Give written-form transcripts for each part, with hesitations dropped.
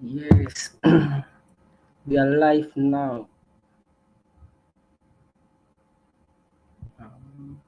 Yes, we are live now. Um,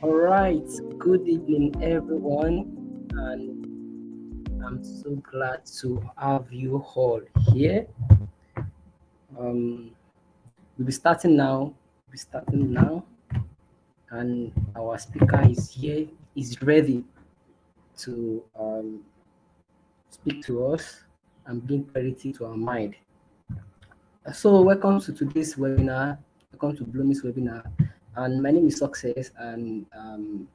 all right, good evening, everyone, and I'm so glad to have you all here. Um, we'll be starting now. And our speaker is here, is ready to speak to us and bring clarity to our mind. So, welcome to today's webinar. Welcome to Bloomin's webinar. And my name is Success, and I'm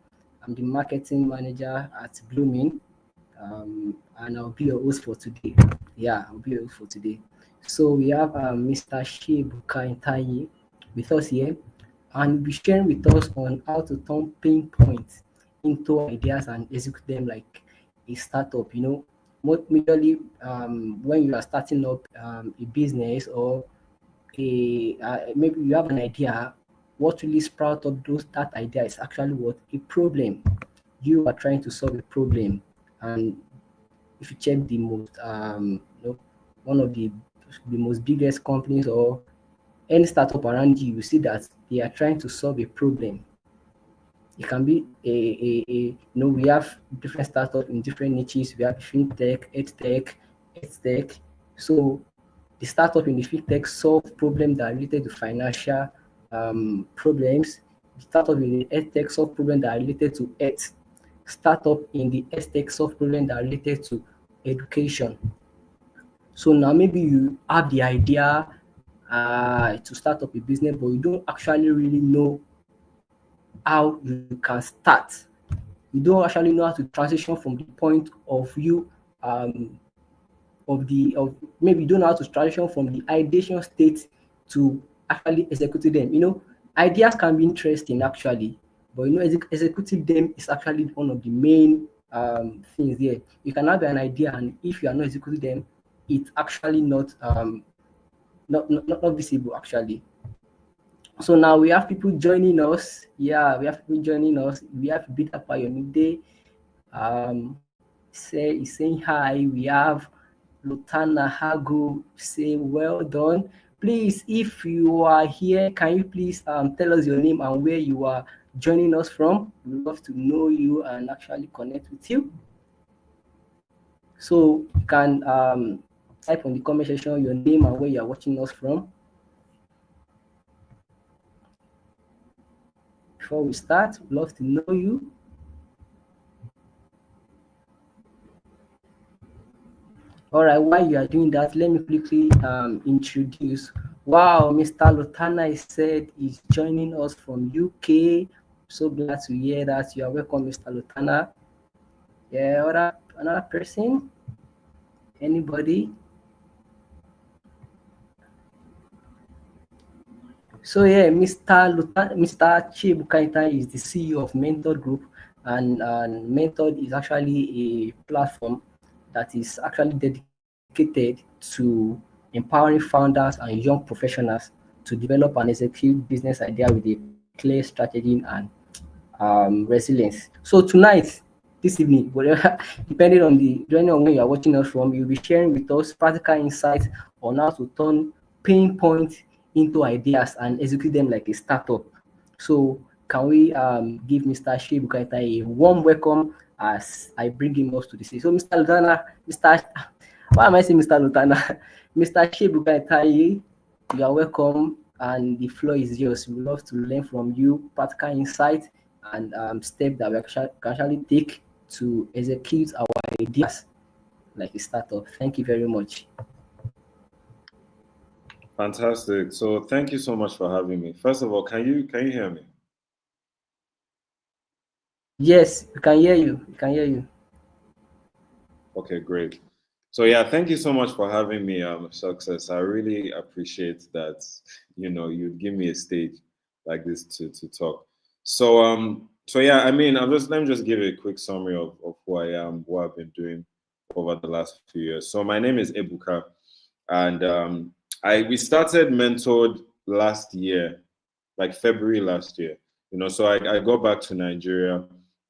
the marketing manager at Bloomin. And I'll be your host for today. Yeah, I'll be your host for today. So, we have Mr. Chiebuka Itanyi with us here, and he'll be sharing with us on how to turn pain points into ideas and execute them like a startup. Majorly when you are starting up a business or maybe you have an idea, what really sprout up that idea is actually what a problem. You are trying to solve a problem, and if you check the most one of the most biggest companies or any startup around you, you see that they are trying to solve a problem. It can be we have different startups in different niches. We have fintech, edtech. So the startup in the fintech solve problems that are related to financial problems. The startup in the edtech solve problems that are related to health. Startup in the edtech solve problems that are related to education. So now maybe you have the idea to start up a business, but you don't actually really know how you can start. You don't actually know how to transition from the point of view um, of maybe you don't know how to transition from the ideation state to actually executing them. Ideas can be interesting actually, but executing them is actually one of the main things there. You can have an idea, and if you are not executing them, it's actually not visible actually. So now we have people joining us. Yeah, we have people joining us. We have Bita Payomide. He's saying hi. We have Lutana Hago say well done. Please, if you are here, can you please tell us your name and where you are joining us from? We'd love to know you and actually connect with you. So you can type on the comment section your name and where you are watching us from. Before we start, we'd love to know you. All right, while you are doing that, let me quickly introduce. Wow, Mr. Lutana said he's joining us from UK. So glad to hear that. You are welcome, Mr. Lutana. Yeah, another person? Anybody? So yeah, Mr. Chiebuka Itanyi is the CEO of Mentor Group, and Mentor is actually a platform that is actually dedicated to empowering founders and young professionals to develop and execute business idea with a clear strategy and resilience. So tonight, this evening, whatever, depending on when you are watching us from, you'll be sharing with us practical insights on how to turn pain points into ideas and execute them like a startup. So can we give Mr. Shea Bukaita a warm welcome as I bring him up to the stage. So Mr. Lutana, Mr. Why am I saying Mr. Lutana? Mr. Shea Bukaita, you are welcome and the floor is yours. We love to learn from you practical insight and steps that we can actually take to execute our ideas like a startup. Thank you very much. Fantastic. So thank you so much for having me. First of all, can you hear me? Yes, we can hear you. We can hear you. Okay, great. So yeah, thank you so much for having me, Success. I really appreciate that, you give me a stage like this to talk. So yeah, I mean, let me just give a quick summary of who I am, what I've been doing over the last few years. So my name is Ebuka, and we started Mentored last year, like February last year. So I got back to Nigeria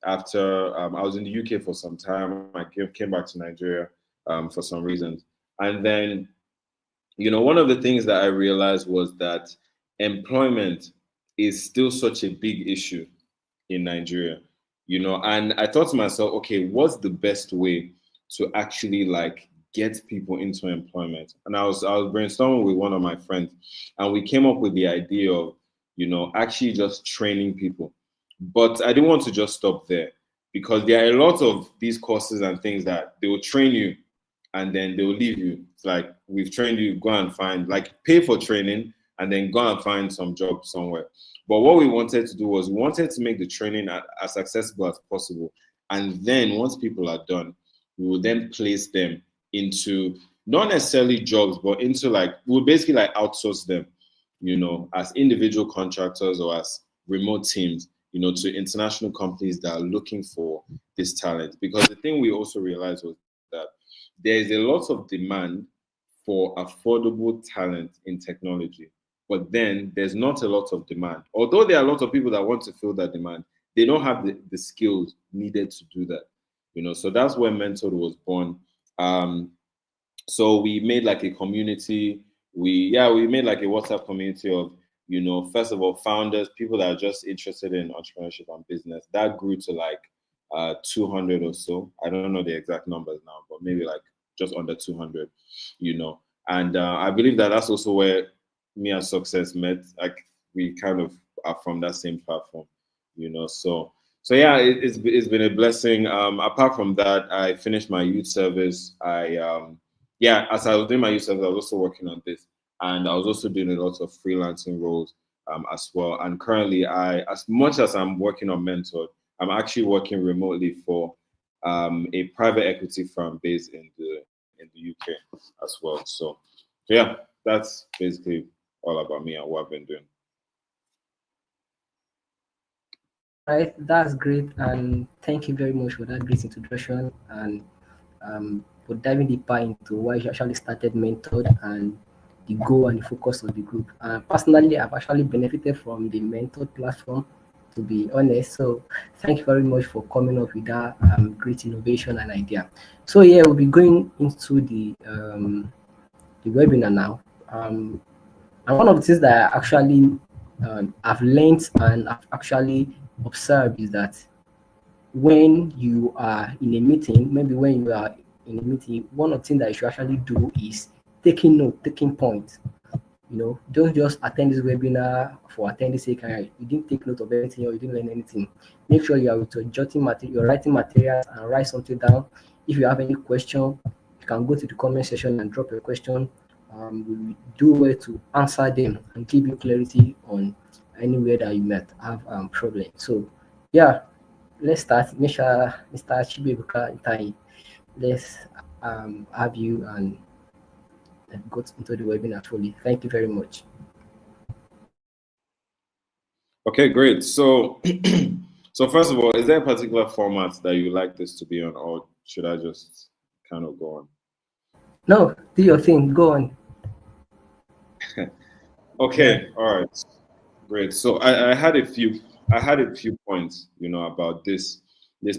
after I was in the UK for some time. I came back to Nigeria for some reasons. And then, one of the things that I realized was that employment is still such a big issue in Nigeria, and I thought to myself, okay, what's the best way to actually like get people into employment? And I was brainstorming with one of my friends, and we came up with the idea of, actually just training people. But I didn't want to just stop there, because there are a lot of these courses and things that they will train you and then they will leave you. It's like, we've trained you, go and find, like, pay for training and then go and find some job somewhere. But what we wanted to do was we wanted to make the training as accessible as possible. And then once people are done, we will then place them into not necessarily jobs, but into like, we'll basically like outsource them, as individual contractors or as remote teams, to international companies that are looking for this talent. Because the thing we also realized was that there is a lot of demand for affordable talent in technology, but then there's not a lot of demand. Although there are a lot of people that want to fill that demand, they don't have the skills needed to do that. So that's where Mentored was born. So we made like a community. We made like a WhatsApp community of, first of all, founders, people that are just interested in entrepreneurship and business. That grew to like 200 or so. I don't know the exact numbers now, but maybe like just under 200, And I believe that that's also where me and Success met. Like, we kind of are from that same platform, So yeah, it's been a blessing. Apart from that, I finished my youth service. As I was doing my youth service, I was also working on this, and I was also doing a lot of freelancing roles as well. And currently, as much as I'm working on Mentor, I'm actually working remotely for a private equity firm based in the UK as well. So yeah, that's basically all about me and what I've been doing. Right, that's great, and thank you very much for that great introduction and for diving deeper into why you actually started Mentored and the goal and the focus of the group. Personally, I've actually benefited from the Mentored platform, to be honest. So thank you very much for coming up with that great innovation and idea. So yeah, we'll be going into the webinar now. And one of the things that I actually I've learned and I've actually observed is that when you are in a meeting, maybe when you are in a meeting, one of the things that you should actually do is taking note, taking point. Don't just attend this webinar for attending sake. You didn't take note of anything or you didn't learn anything. Make sure you are with your jotting material, your writing materials, and write something down. If you have any question, you can go to the comment section and drop your question. We will do well to answer them and give you clarity on anywhere that you might have problem. So, yeah, let's start. Mr. Chiebuka Itanyi, let's have you and go into the webinar fully. Thank you very much. Okay, great. So, so first of all, is there a particular format that you like this to be on, or should I just kind of go No, do your thing. Go on. on? Yeah. Okay, all right, great. So I had a few points, about this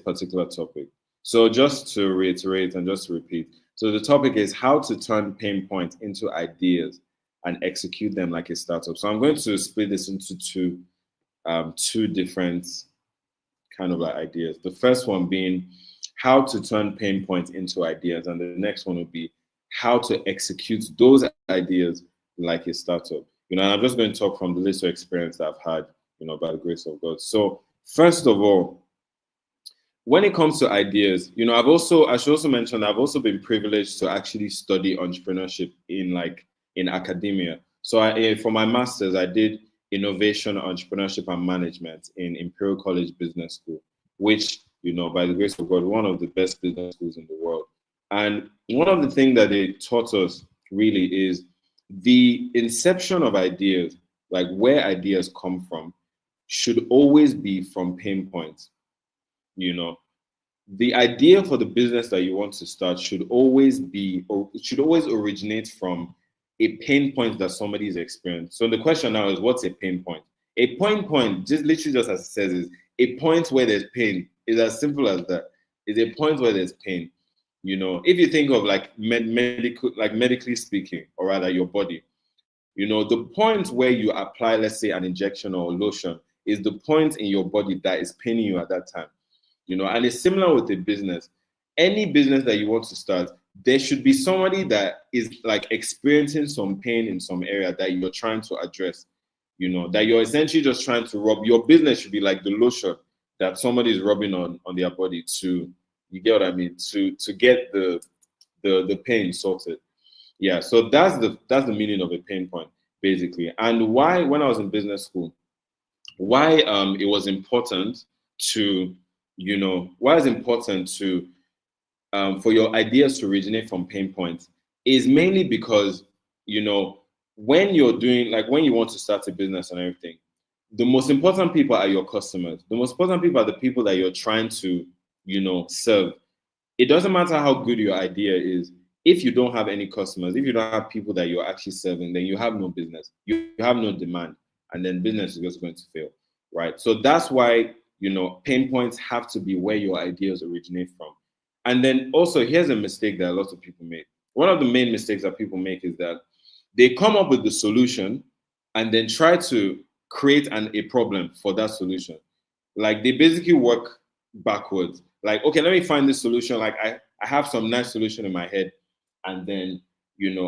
particular topic. So just to reiterate and just to repeat, so the topic is how to turn pain points into ideas and execute them like a startup. So I'm going to split this into two different kind of like ideas. The first one being how to turn pain points into ideas, and the next one would be how to execute those ideas like a startup. And I'm just going to talk from the little experience that I've had, by the grace of God. So first of all, when it comes to ideas, I should also mention I've also been privileged to actually study entrepreneurship in academia. So for my master's, I did innovation, entrepreneurship, and management in Imperial College Business School, which, by the grace of God, one of the best business schools in the world. And one of the things that they taught us really is the inception of ideas, like where ideas come from, should always be from pain points. You know, the idea for the business that you want to start should always be, or should always originate from a pain point that somebody is experiencing. So the question now is, what's a pain point? A point, just literally just as it says, is a point where there's pain. It's as simple as that. It's a point where there's pain. If you think of like medically speaking, or rather your body, the point where you apply, let's say, an injection or lotion is the point in your body that is paining you at that time. And it's similar with a business. Any business that you want to start, there should be somebody that is like experiencing some pain in some area that you're trying to address. That you're essentially just trying to rub. Your business should be like the lotion that somebody is rubbing on their body to, you get what I mean, to get the pain sorted. Yeah, so that's the meaning of a pain point, basically. And why, when I was in business school, why it was important to, why it's important to for your ideas to originate from pain points is mainly because, when you're doing, like, when you want to start a business and everything, the most important people are your customers. The most important people are the people that you're trying to, serve. It doesn't matter how good your idea is. If you don't have any customers, if you don't have people that you're actually serving, then you have no business. You have no demand, and then business is just going to fail, right? So that's why, pain points have to be where your ideas originate from. And then also, here's a mistake that a lot of people make. One of the main mistakes that people make is that they come up with the solution and then try to create a problem for that solution. Like, they basically work backwards. Like, okay, let me find this solution. Like, I have some nice solution in my head, and then,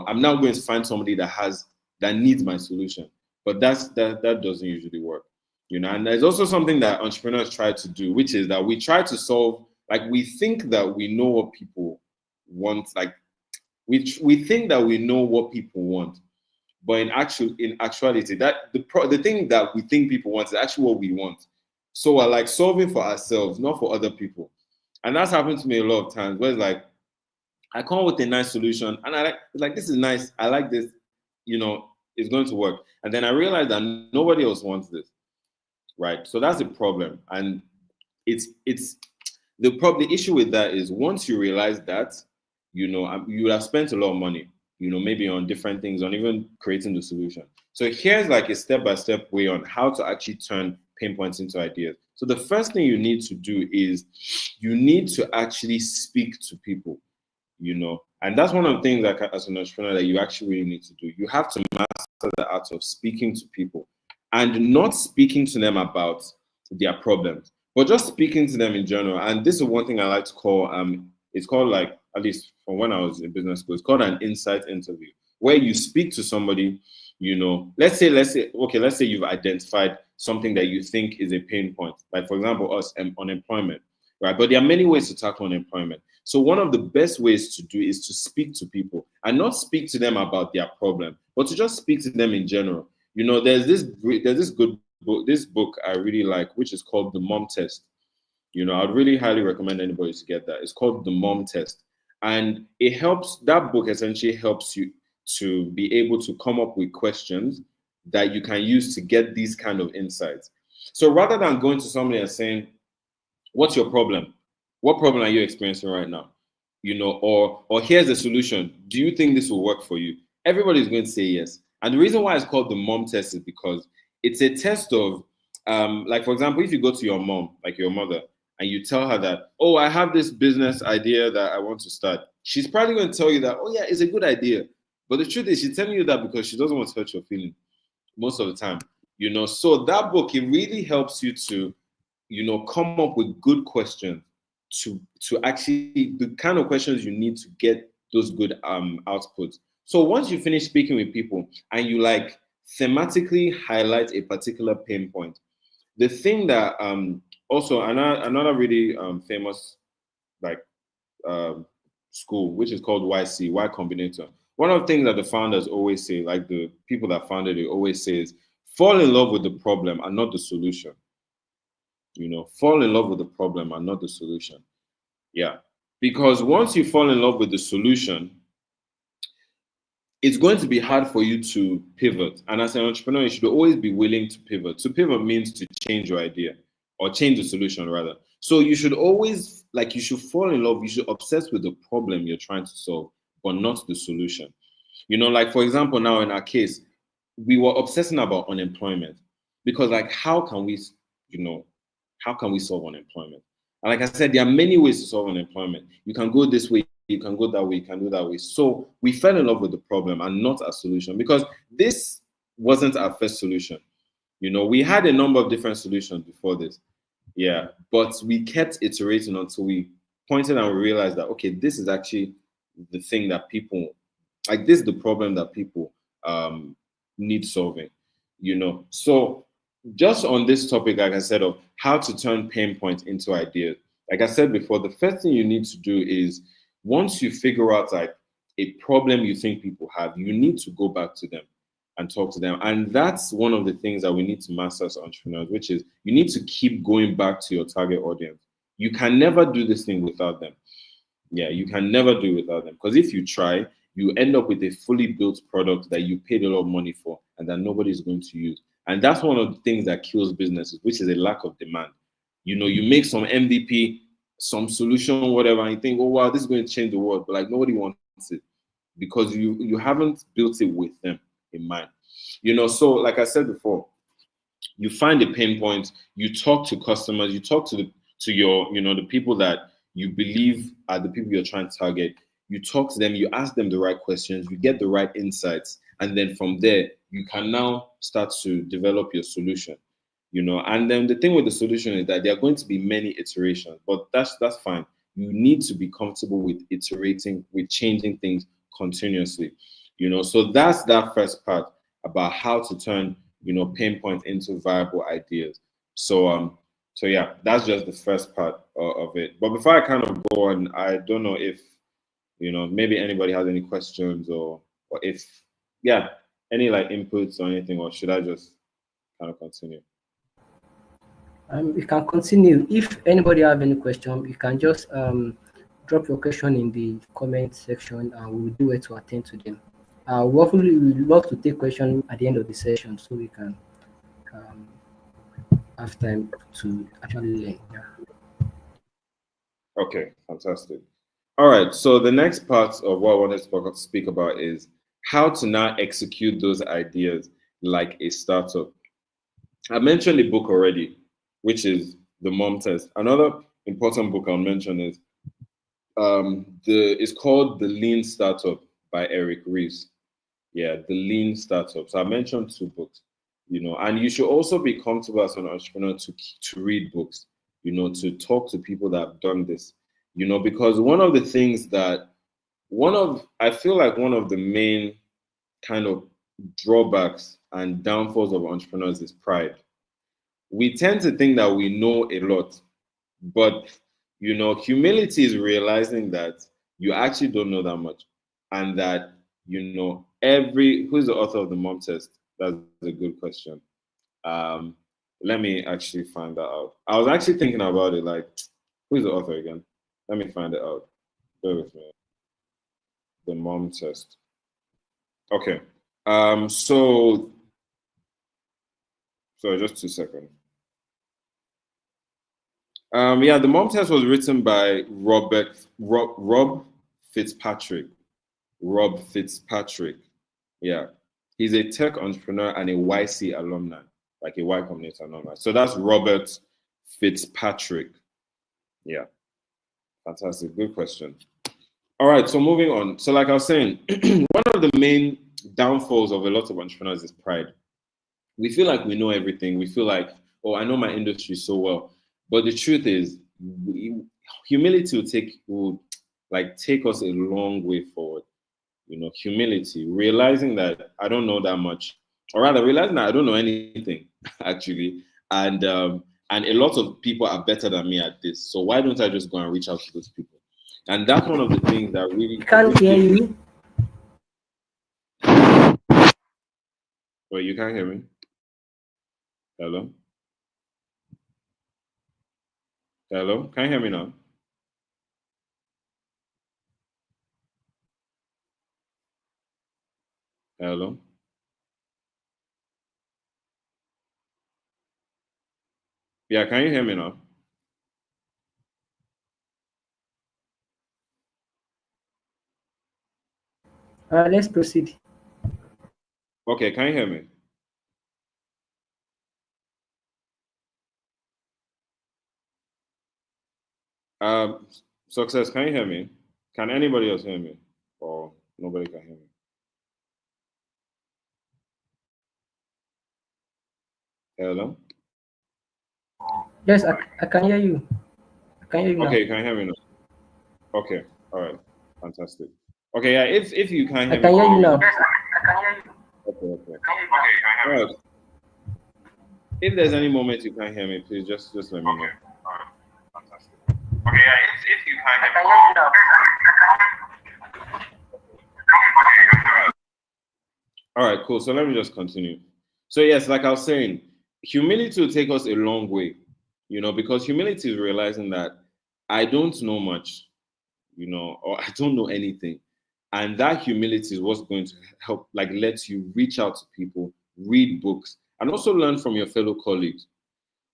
I'm now going to find somebody that needs my solution. But that doesn't usually work. And there's also something that entrepreneurs try to do, which is that we try to solve, like, we think that we know what people want. Like, we think that we know what people want, but in actuality, that the thing that we think people want is actually what we want. So we're like solving for ourselves, not for other people. And that's happened to me a lot of times, where it's like I come up with a nice solution and I like this is nice, I like this, it's going to work. And then I realize that nobody else wants this. Right. So that's the problem. And it's the issue with that is, once you realize that, you would have spent a lot of money, maybe on different things, on even creating the solution. So here's like a step-by-step way on how to actually turn pain points into ideas. So the first thing you need to do is you need to actually speak to people, and that's one of the things that, as an entrepreneur, that you actually really need to do. You have to master the art of speaking to people, and not speaking to them about their problems, but just speaking to them in general. And this is one thing I like to call it's called, like, at least from when I was in business school, it's called an insight interview, where you speak to somebody. Let's say you've identified something that you think is a pain point, like, for example, us, unemployment, right? But there are many ways to tackle unemployment. So one of the best ways to do is to speak to people, and not speak to them about their problem, but to just speak to them in general. There's this good book, this book I really like, which is called The Mom Test. I'd really highly recommend anybody to get that. It's called The Mom Test. And that book essentially helps you to be able to come up with questions that you can use to get these kind of insights. So rather than going to somebody and saying, what's your problem? What problem are you experiencing right now? Or here's the solution. Do you think this will work for you? Everybody's going to say yes. And the reason why it's called the mom test is because it's a test of, like, for example, if you go to your mom, like your mother, and you tell her that, oh, I have this business idea that I want to start, she's probably going to tell you that, oh, yeah, it's a good idea. But the truth is, she's telling you that because she doesn't want to hurt your feelings most of the time. So that book, it really helps you to, come up with good questions to actually the kind of questions you need to get those good outputs. So once you finish speaking with people and you like thematically highlight a particular pain point, the thing that also another really famous like um, school, which is called YC, Y Combinator. One of the things that the founders always say, like the people that founded it always say, is fall in love with the problem and not the solution. Fall in love with the problem and not the solution. Yeah. Because once you fall in love with the solution, it's going to be hard for you to pivot. And as an entrepreneur, you should always be willing to pivot. To pivot means to change your idea or change the solution rather. So you should always, like, you should fall in love, you should obsess with the problem you're trying to solve, but not the solution. Like, for example, now in our case, we were obsessing about unemployment because, like, you know, how can we solve unemployment? And like I said, there are many ways to solve unemployment. You can go this way, you can go that way, you can do that way. So we fell in love with the problem and not a solution because this wasn't our first solution. We had a number of different solutions before this. Yeah. But we kept iterating until we pointed and we realized that, okay, this is actually the thing that people like, this is the problem that people need solving. So just on this topic, like I said, of how to turn pain points into ideas. Like I said before, the first thing you need to do is once you figure out like a problem you think people have, you need to go back to them and talk to them. And that's one of the things that we need to master as entrepreneurs, which is you need to keep going back to your target audience. You can never do this thing without them. Yeah, you can never do it without them. Because if you try, you end up with a fully built product that you paid a lot of money for and that nobody's going to use. And that's one of the things that kills businesses, which is a lack of demand. You make some MVP, some solution, whatever, and you think, oh wow, this is going to change the world, but like nobody wants it because you haven't built it with them in mind. So like I said before, you find the pain points, you talk to customers, you talk to your, the people that you believe are the people you're trying to target. You talk to them, you ask them the right questions, you get the right insights, and then from there you can now start to develop your solution. And then the thing with the solution is that there are going to be many iterations, but that's fine. You need to be comfortable with iterating, with changing things continuously. So that's that first part about how to turn pain points into viable ideas. So yeah, that's just the first part of it. But before I kind of go on, I don't know if maybe anybody has any questions or if yeah, any like inputs or anything, or should I just kind of continue? You can continue. If anybody have any question, you can just drop your question in the comment section, and we'll do it to attend to them. We love to take questions at the end of the session, so we can um, have time to actually learn. Yeah. Okay, fantastic. All right, so the next part of what I wanted to speak about is how to now execute those ideas like a startup. I mentioned a book already, which is The Mom Test. Another important book I'll mention is it's called The Lean Startup by Eric Ries. Yeah, The Lean Startup. So I mentioned two books, and you should also be comfortable as an entrepreneur to read books, to talk to people that have done this, because one of the things that I feel like one of the main kind of drawbacks and downfalls of entrepreneurs is pride. We tend to think that we know a lot, but humility is realizing that you actually don't know that much, and that every who's the author of the Mom Test? That's a good question. Um, Let me actually find that out. I was actually thinking about it, like, who's the author again? Let me find it out. Bear with me. The Mom Test. Okay. So just 2 seconds. Yeah, the mom test was written by Rob Fitzpatrick. Rob Fitzpatrick. Yeah. He's a tech entrepreneur and a YC alumni, like a Y Combinator alumni. So that's Robert Fitzpatrick. Yeah. Fantastic. Good question. All right. So moving on. So, like I was saying, one of the main downfalls of a lot of entrepreneurs is pride. We feel like we know everything. We feel like, oh, I know my industry so well. But the truth is, humility will like take us a long way forward. Humility, realizing that I don't know that much, or rather realizing that I don't know anything actually, and a lot of people are better than me at this. So why don't I just go and reach out to those people? And that's one of the things that I really, can't really hear gives me. you. Well, you can't hear me. Hello, hello, can you hear me now? Hello. Yeah, can you hear me now? Let's proceed. Okay, can you hear me? Um, Success, can you hear me? Can anybody else hear me? Or nobody can hear me? Hello? Yes, I can hear you. I can hear you Okay, now. you can hear me now. Okay, all right, fantastic. Okay, yeah, if you can't I hear me, can hear you please. now. Okay, okay. All right. If there's any moment you can't hear me, please just let me know. All right, fantastic. Okay, yeah, if you can't hear me. All right, cool. So let me just continue. So yes, like I was saying, humility will take us a long way, because humility is realizing that I don't know much, or I don't know anything. And that humility is what's going to help, like, let you reach out to people, read books, and also learn from your fellow colleagues.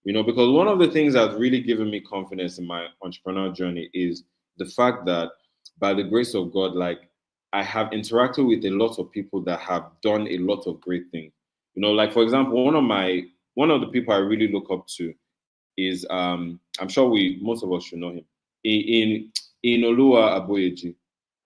Because one of the things that's really given me confidence in my entrepreneurial journey is the fact that by the grace of God, like I have interacted with a lot of people that have done a lot of great things. Like for example, one of the people I really look up to is I'm sure we most of us should know him. In Olua Aboyeji,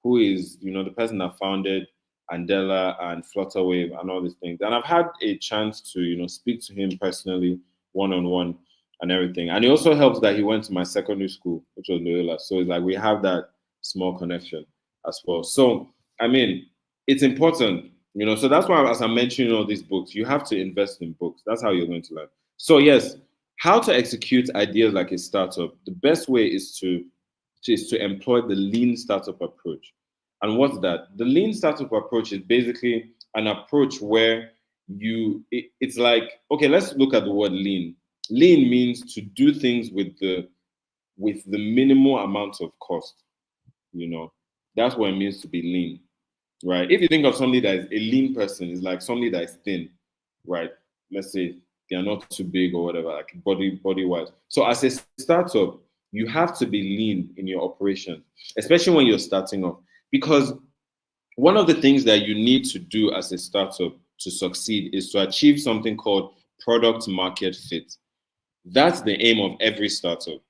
who is the person that founded Andela and Flutterwave and all these things. And I've had a chance to speak to him personally, one on one, and everything. And it also helps that he went to my secondary school, which was Loyola. So it's like we have that small connection as well. So I mean, it's important, So that's why, as I'm mentioning all these books, you have to invest in books. That's how you're going to learn. So yes, how to execute ideas like a startup. The best way is to employ the lean startup approach. And what's that? The lean startup approach is basically an approach where it's like, okay, let's look at the word lean. Lean means to do things with the minimal amount of cost. You know, that's what it means to be lean, right? If you think of somebody that is a lean person, it's like somebody that is thin, right? Let's say they are not too big or whatever, like body wise. So as a startup, you have to be lean in your operation, especially when you're starting off, because one of the things that you need to do as a startup to succeed is to achieve something called product market fit. That's the aim of every startup.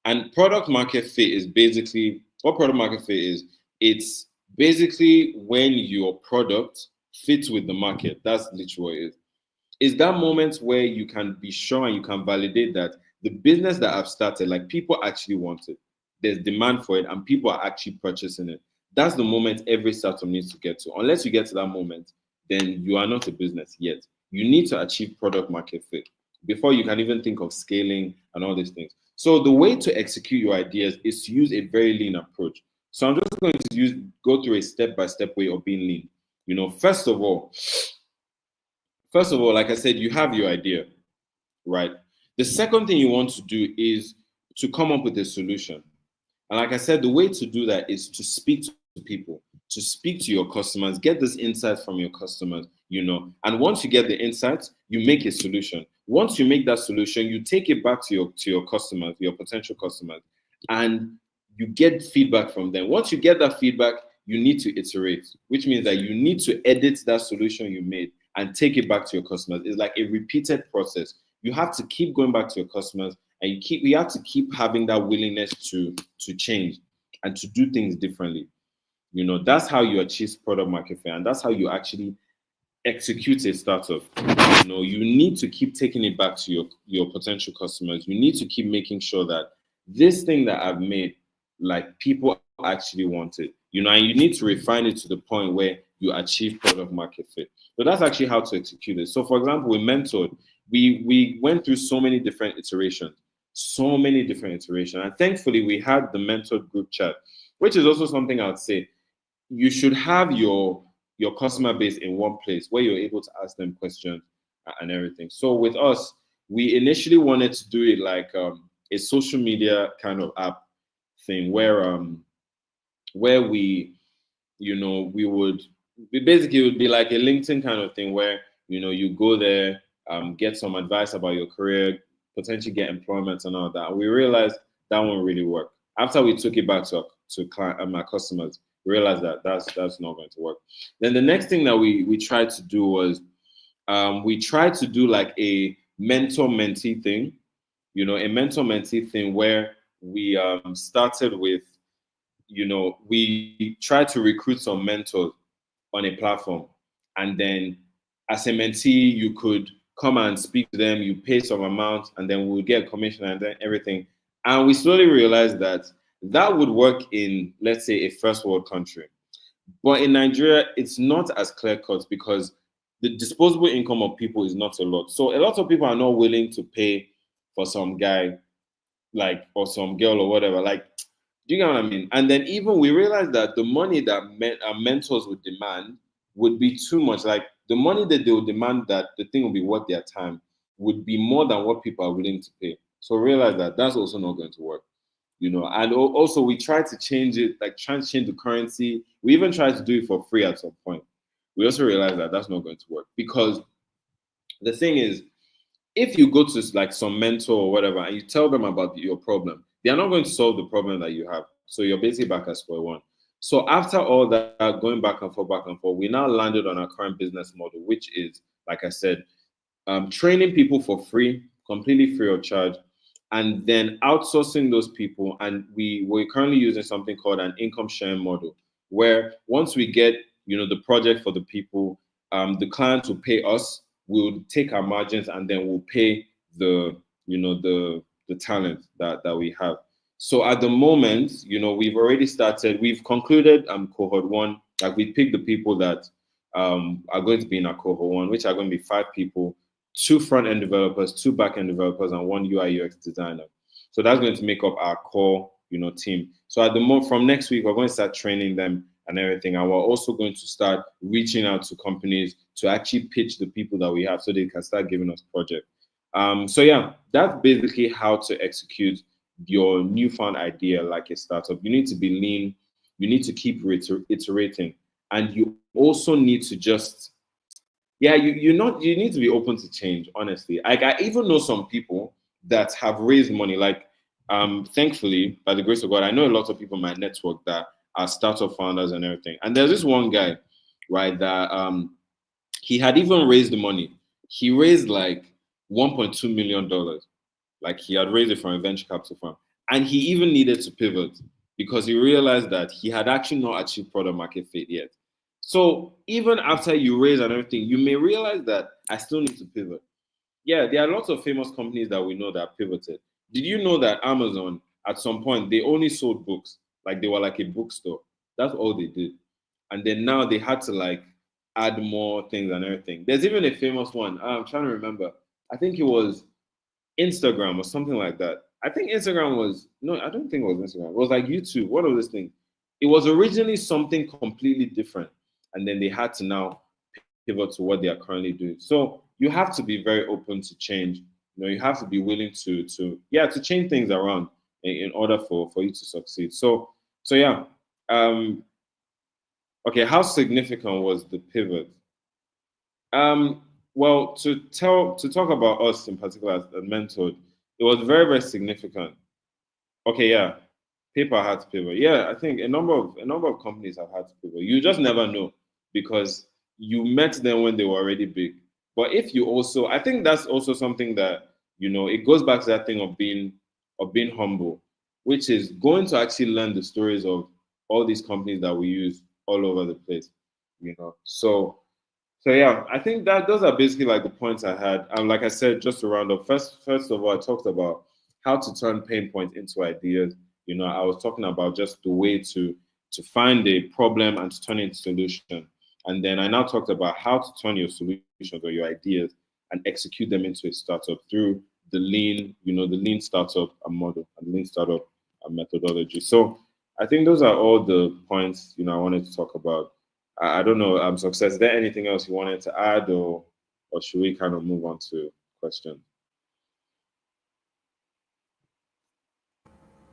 And product market fit is basically what product market fit is. It's basically when your product fits with the market. That's literally what it is that moment where you can be sure and you can validate that the business that I've started, like people actually want it. There's demand for it and people are actually purchasing it. That's the moment every startup needs to get to. Unless you get to that moment, then you are not a business yet. You need to achieve product market fit before you can even think of scaling and all these things. So the way to execute your ideas is to use a very lean approach. So I'm just going to go through a step-by-step way of being lean. First of all, like I said, you have your idea, right? The second thing you want to do is to come up with a solution. And like I said, the way to do that is to speak to people, to speak to your customers, get this insight from your customers. And once you get the insights, you make a solution. Once you make that solution, you take it back to your customers, your potential customers, and you get feedback from them. Once you get that feedback, you need to iterate, which means that you need to edit that solution you made and take it back to your customers. It's like a repeated process. You have to keep going back to your customers, and you have to keep having that willingness to change and to do things differently. That's how you achieve product market fit, and that's how you actually execute a startup. You need to keep taking it back to your potential customers. You need to keep making sure that this thing that I've made, like, people actually want it. And you need to refine it to the point where you achieve product market fit. So that's actually how to execute it. So, for example, we mentored. We went through so many different iterations, and thankfully we had the mentored group chat, which is also something I would say you should have your customer base in one place where you're able to ask them questions and everything. So with us, we initially wanted to do it like a social media kind of app thing where it would be like a LinkedIn kind of thing where you go there, get some advice about your career, potentially get employment and all that. And we realized that won't really work. After we took it back to our customers, we realized that that's not going to work. Then the next thing that we tried to do was we tried to do like a mentor-mentee thing, a mentor-mentee thing where we started with, we tried to recruit some mentors on a platform. And then as a mentee, you could come and speak to them, you pay some amount, and then we'll get a commission and then everything. And we slowly realized that would work in, let's say, a first world country. But in Nigeria, it's not as clear-cut because the disposable income of people is not a lot. So a lot of people are not willing to pay for some guy, like, or some girl or whatever. Like, do you get what I mean? And then even we realized that the money that our mentors would demand would be too much. Like, the money that they would demand that the thing will be worth their time would be more than what people are willing to pay. So realize that that's also not going to work. And also we tried to change it, like trying to change the currency. We even tried to do it for free at some point. We also realized that that's not going to work because the thing is, if you go to like some mentor or whatever and you tell them about your problem, they are not going to solve the problem that you have. So you're basically back at square one. So after all that, going back and forth, we now landed on our current business model, which is, like I said, training people for free, completely free of charge, and then outsourcing those people. And we're currently using something called an income sharing model, where once we get the project for the people, the clients will pay us. We'll take our margins and then we'll pay the talent that we have. So at the moment, we've already started. We've concluded cohort one. Like, we picked the people that are going to be in our cohort one, which are going to be 5 people, 2 front-end developers, 2 back-end developers, and 1 UI UX designer. So that's going to make up our core, team. So at the moment, from next week, we're going to start training them and everything. And we're also going to start reaching out to companies to actually pitch the people that we have so they can start giving us projects. So yeah, that's basically how to execute your newfound idea like a startup. You need to be lean. You need to keep iterating. And you also need to just, you need to be open to change, honestly. Like, I even know some people that have raised money. Like, thankfully, by the grace of God, I know a lot of people in my network that are startup founders and everything. And there's this one guy, right, that he had even raised the money. He raised like $1.2 million. Like, he had raised it from a venture capital firm. And he even needed to pivot because he realized that he had actually not achieved product market fit yet. So even after you raise and everything, you may realize that I still need to pivot. Yeah, there are lots of famous companies that we know that pivoted. Did you know that Amazon, at some point, they only sold books? Like, they were like a bookstore. That's all they did. And then now they had to like add more things and everything. There's even a famous one. I'm trying to remember. I think it was Instagram or something like that. I think Instagram was, no, I don't think it was Instagram. It was like YouTube. What was this thing? It was originally something completely different. And then they had to now pivot to what they are currently doing. So you have to be very open to change. You have to be willing to change things around in order for you to succeed. So yeah. Okay, how significant was the pivot? Well, to talk about us in particular as mentored, it was very, very significant. Okay, yeah, PayPal had to pivot. Yeah, I think a number of companies have had to pivot. You just never know because you met them when they were already big. But if you also, I think that's also something that it goes back to that thing of being humble, which is going to actually learn the stories of all these companies that we use all over the place. So yeah, I think that those are basically like the points I had. And like I said, just to round up, first of all, I talked about how to turn pain points into ideas. I was talking about just the way to find a problem and to turn it into solution. And then I now talked about how to turn your solutions or your ideas and execute them into a startup through the lean startup model and lean startup methodology. So I think those are all the points I wanted to talk about. I don't know, Success. Is there anything else you wanted to add, or should we kind of move on to questions?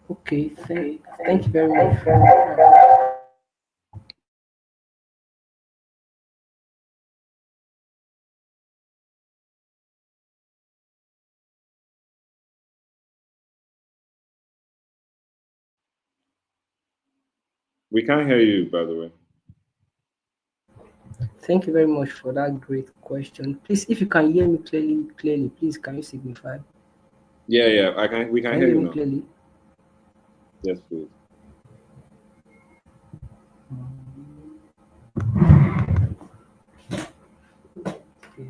Okay, thank you very much. We can't hear you, by the way. Thank you very much for that great question. Please, if you can hear me clearly, please can you signify? Yeah, yeah, I can. We can Can you hear hear you me now. clearly? Yes, please. Okay.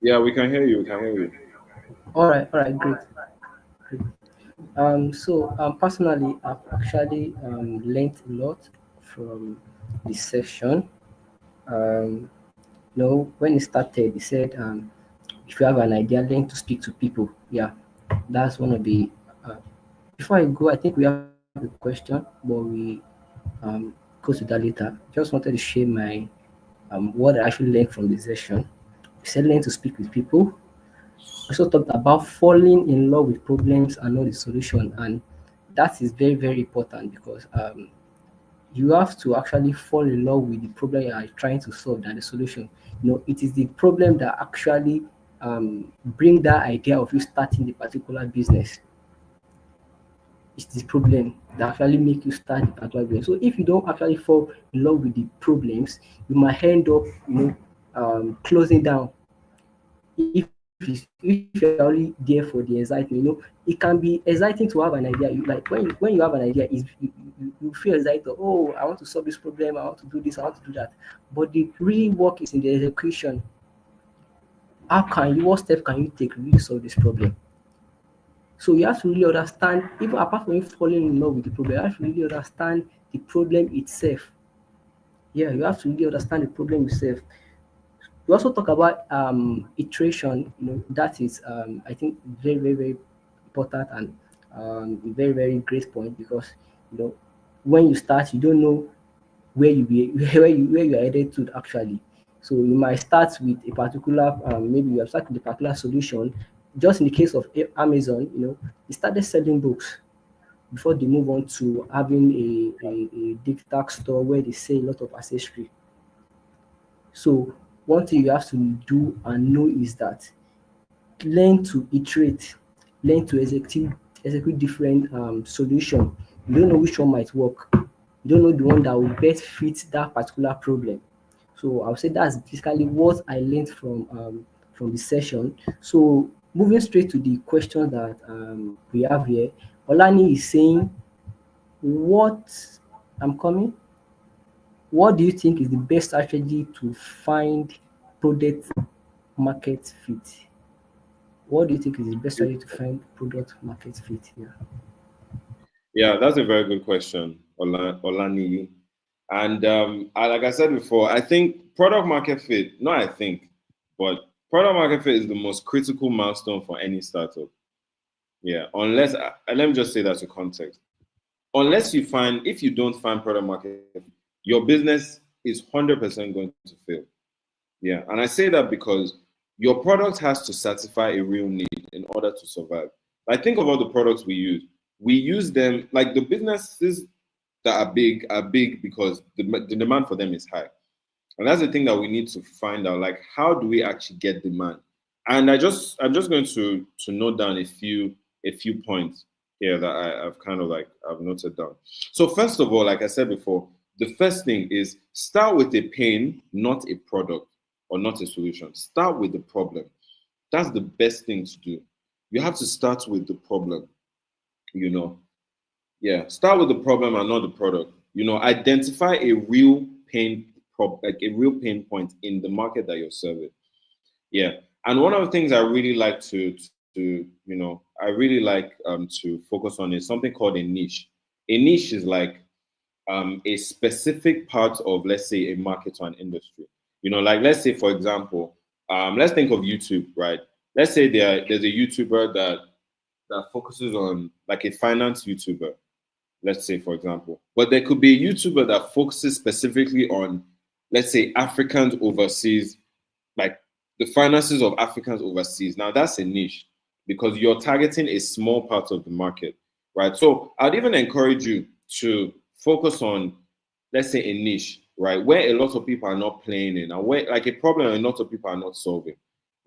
Yeah, we can hear you. We can hear you. All right, great. Personally, I've actually learned a lot from this session. Um, when it started, he said, if you have an idea, learn to speak to people. Yeah, that's one of the. Uh, Before I go, I think we have a question, but we um, go to that later. Just wanted to share my what I actually learned from the session. We said learn to speak with people. Also talked about falling in love with problems and not the solution, and that is very very important because you have to actually fall in love with the problem you are trying to solve than the solution. It is the problem that actually bring that idea of you starting the particular business. It's the problem that actually make you start the particular business. So if you don't actually fall in love with the problems, you might end up, closing down. If you're only there for the excitement, it can be exciting to have an idea. You like when you have an idea, is you feel excited. Oh, I want to solve this problem. I want to do this. I want to do that. But the real work is in the execution. How can you? What step can you take to really solve this problem? So you have to really understand, even apart from you falling in love with the problem, you have to really understand the problem itself. Yeah, you have to really understand the problem itself. We also talk about iteration. That is, I think, very, very, very important and a very, very great point because you know when you start, you don't know where you be where you are headed to actually. So you might start with a particular maybe you have started with a particular solution. Just in the case of Amazon, they started selling books before they move on to having a digital store where they sell a lot of accessory. So one thing you have to do and know is that learn to iterate, learn to execute different solution. You don't know which one might work. You don't know the one that will best fit that particular problem. So I would say that's basically what I learned from the session. So moving straight to the question that we have here, Olani is saying, "What I'm coming? What do you think is the best strategy to find product market fit? What do you think is the best strategy to find product market fit?" Yeah. Yeah, that's a very good question, Olani. And like I said before, I think product market fit. No, I think, but product market fit is the most critical milestone for any startup. Yeah, unless let me just say that to context. If you don't find product market, your business is 100% going to fail. Yeah, and I say that because your product has to satisfy a real need in order to survive. Like think of all the products we use. We use them like the businesses. that are big because the demand for them is high. And that's the thing that we need to find out. Like, how do we actually get demand? And I'm just going to note down a few points here that I've kind of like I've noted down. So first of all, like I said before, the first thing is start with a pain, not a product or not a solution. Start with the problem. That's the best thing to do. You have to start with the problem, you know. Yeah, start with the problem and not the product. You know, identify a real like a real pain point in the market that you're serving. Yeah, and one of the things I really like I really like to focus on is something called a niche. A niche is like a specific part of, let's say, a market or an industry. You know, like let's say, for example, let's think of YouTube, right? Let's say there's a YouTuber that focuses on like a finance YouTuber, let's say, for example. But there could be a YouTuber that focuses specifically on, let's say, Africans overseas, like the finances of Africans overseas. Now that's a niche because you're targeting a small part of the market, right? So I'd even encourage you to focus on, let's say, a niche, right, where a lot of people are not playing in, and where like a problem a lot of people are not solving,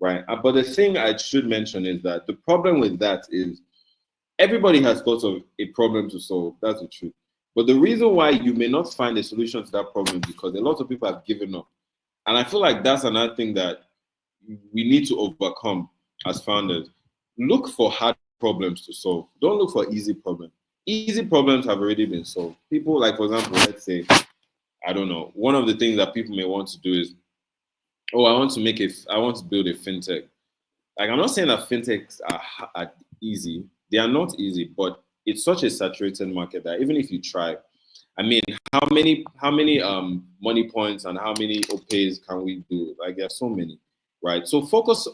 right? But the thing I should mention is that the problem with that is everybody has thought of a problem to solve. That's the truth. But the reason why you may not find a solution to that problem is because a lot of people have given up. And I feel like that's another thing that we need to overcome as founders. Look for hard problems to solve. Don't look for easy problems. Easy problems have already been solved. People, like, for example, let's say, I don't know, one of the things that people may want to do is, oh, I want to build a fintech. Like, I'm not saying that fintechs are easy. They are not easy, but it's such a saturated market that even if you try, I mean, how many money points and how many OPAs can we do? Like, there are so many, right? So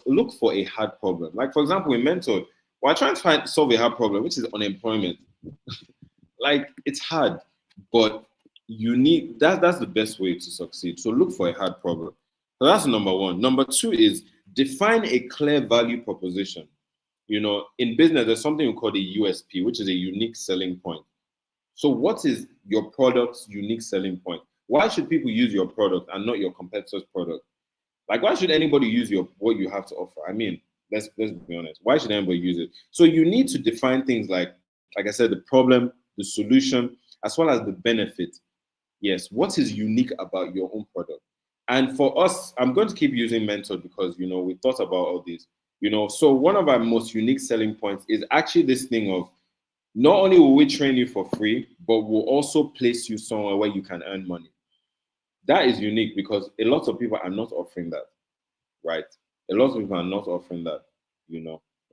look for a hard problem. Like, for example, in Mentor, we're trying to solve a hard problem, which is unemployment. Like, it's hard, but you need that's the best way to succeed. So look for a hard problem. So that's number one. Number two is define a clear value proposition. You know, in business, there's something we call the USP, which is a unique selling point. So what is your product's unique selling point? Why should people use your product and not your competitor's product? Like, why should anybody use what you have to offer? I mean, let's be honest. Why should anybody use it? So you need to define things like I said, the problem, the solution, as well as the benefit. Yes, what is unique about your own product? And for us, I'm going to keep using Mentor because we thought about all this. So one of our most unique selling points is actually this thing of not only will we train you for free, but we'll also place you somewhere where you can earn money. That is unique because a lot of people are not offering that, right? A lot of people are not offering that,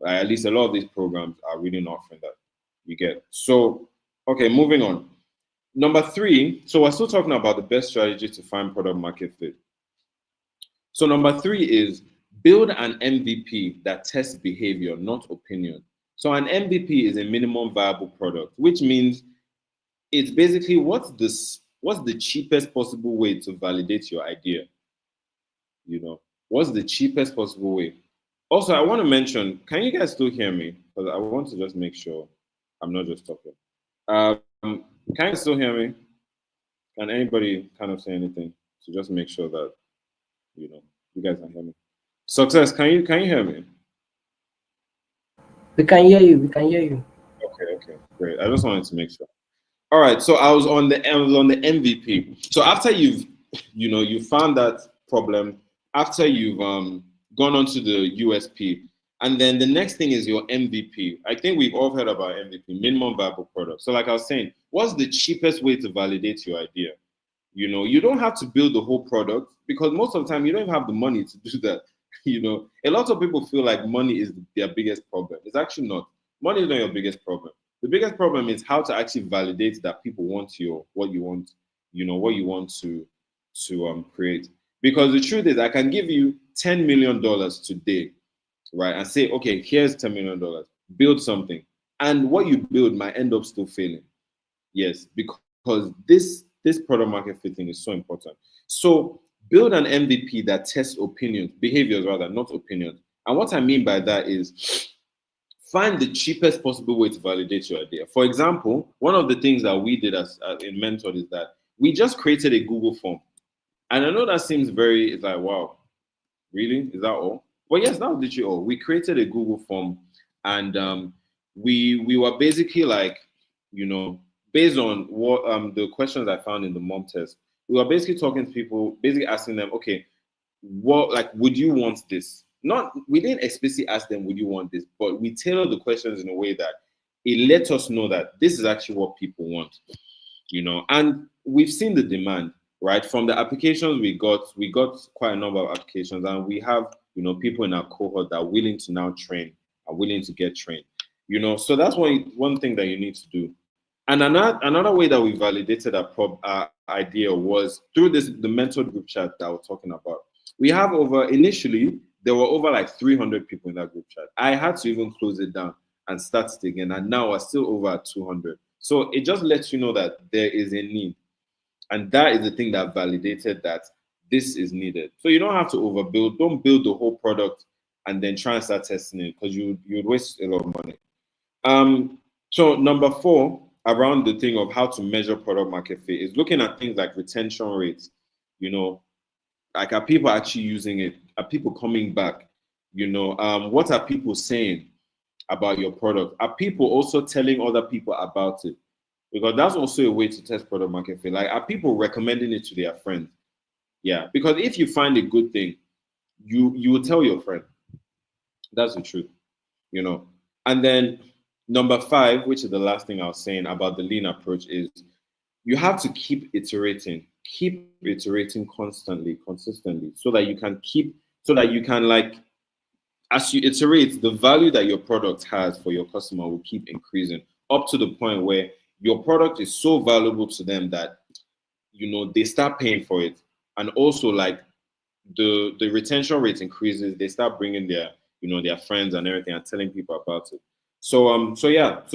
at least a lot of these programs are really not offering that. You get. So, okay, moving on. Number three, so we're still talking about the best strategy to find product market fit. So number three is build an MVP that tests behavior, not opinion. So an MVP is a minimum viable product, which means it's basically what's the cheapest possible way to validate your idea. What's the cheapest possible way? Also, I want to mention, can you guys still hear me? Because I want to just make sure I'm not just talking. Can you still hear me? Can anybody kind of say anything to just make sure that you guys can hear me? Success, can you hear me? We can hear you. We can hear you. Okay, great. I just wanted to make sure. All right, so I was on the MVP. So after you found that problem, after you've gone on to the USP, and then the next thing is your MVP. I think we've all heard about MVP, minimum viable product. So like I was saying, what's the cheapest way to validate your idea? You don't have to build the whole product because most of the time you don't even have the money to do that. A lot of people feel like money is their biggest problem. It's actually not. Money is not your biggest problem. The biggest problem is how to actually validate that people want what you want, what you want to create. Because the truth is, I can give you $10 million today, right, and say, okay, here's $10 million, build something, and what you build might end up still failing. Yes, because this product market fitting is so important. So build an MVP that tests opinions, behaviors rather, not opinions. And what I mean by that is, find the cheapest possible way to validate your idea. For example, one of the things that we did as in Mentor is that we just created a Google form. And I know that seems very, it's like, wow, really? Is that all? But yes, that was literally all. We created a Google form, and we were basically like, based on what the questions I found in the mom test, we were basically talking to people, basically asking them, okay, what, like, would you want this? Not, we didn't explicitly ask them, would you want this? But we tailored the questions in a way that it let us know that this is actually what people want, and we've seen the demand, right? From the applications we got quite a number of applications, and we have, people in our cohort that are willing to now train, are willing to get trained, so that's one thing that you need to do. And another way that we validated our idea was through the mentored group chat that we're talking about. We have initially, there were over like 300 people in that group chat. I had to even close it down and start it again. And now we're still over at 200. So it just lets you know that there is a need. And that is the thing that validated that this is needed. So you don't have to overbuild. Don't build the whole product and then try and start testing it, because you'd waste a lot of money. So number 4, around the thing of how to measure product market fit, is looking at things like retention rates. Like, are people actually using it? Are people coming back? What are people saying about your product? Are people also telling other people about it? Because that's also a way to test product market fit. Like, are people recommending it to their friends? Yeah, because if you find a good thing, you will tell your friend. That's the truth, And then number 5, which is the last thing I was saying about the lean approach, is you have to keep iterating constantly, consistently, so that you can, like, as you iterate, the value that your product has for your customer will keep increasing up to the point where your product is so valuable to them that, they start paying for it. And also, like, the retention rate increases, they start bringing their friends and everything and telling people about it. So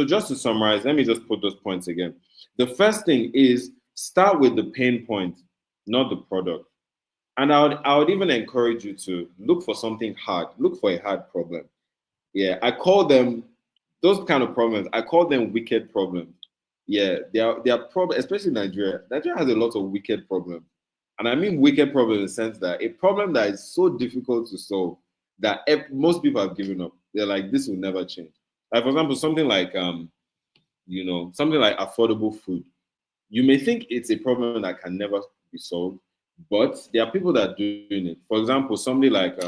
just to summarize, let me just put those points again. The first thing is start with the pain point, not the product. And I would even encourage you to look for something hard. Look for a hard problem. Yeah, I call them those kind of problems. I call them wicked problems. Yeah, they are problems, especially Nigeria. Nigeria has a lot of wicked problems. And I mean wicked problems in the sense that a problem that is so difficult to solve that most people have given up. They're like, this will never change. Like, for example, something like affordable food. You may think it's a problem that can never be solved, but there are people that are doing it. For example, somebody like